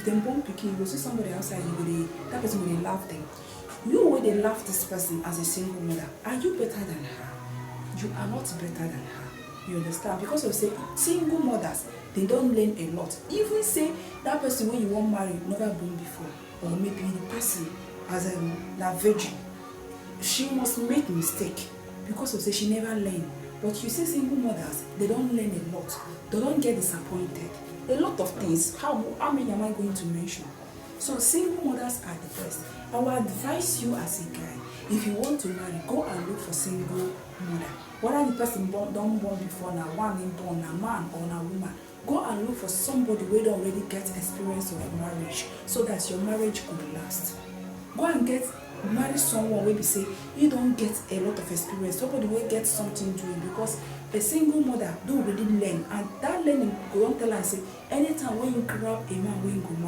if dem born pikin, you go see somebody outside, that person go dey laugh them. You wey dey laugh this person as a single mother, are you better than her? You are not better than her. You understand? Because of say single mothers, they don't learn a lot. Even say that person when you want marry never born before, or maybe the person as a virgin, she must make mistake because of say she never learn. But you see single mothers, they don't learn a lot. They don't get disappointed. A lot of things. How many am I going to mention? So single mothers are the best. I will advise you as a guy, if you want to marry, go and look for single mother. Whether the person don't born before, now one in born, a man or a woman, go and look for somebody who don't already get experience of marriage, so that your marriage could last. Go and marry someone where we say you don't get a lot of experience, somebody will get something doing, because a single mother don't really learn, and that learning go on tell and say anytime when you grab a man when you go marry.